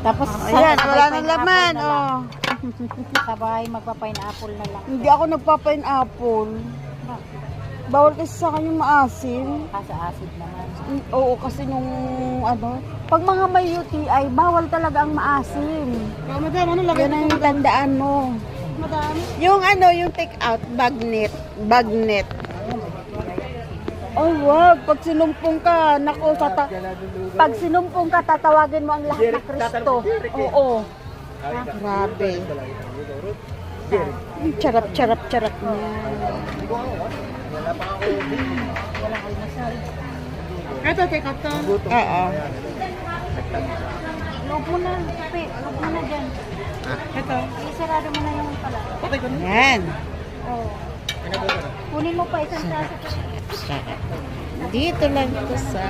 Tapos, Ayan, sabay wala nang pineapple laman, na lang. oh. Sabay, magpa-pineapple na lang. Hindi ako nagpa-pineapple. Bawal kasi sa akin yung maasim. Sa acid naman. Oo, kasi nung pag mga may UTI, bawal talaga ang maasim. Madam, ano lagay Yan ang tandaan mo. Madam? Yung take out, bagnet. Oh, wag. Pag sinumpong ka, naku, pag sinumpong ka, tatawagin mo ang lahat na Kristo. Oo. Grabe. Charap niya. Walang almasal. Ito, take out to. Oo. Loob mo na, Pe. Loob mo na dyan. Ito. Isarado mo na yung pala. Patay ko na. Yan. Oo. Kunin mo pa isang taso. Dito lang ito sa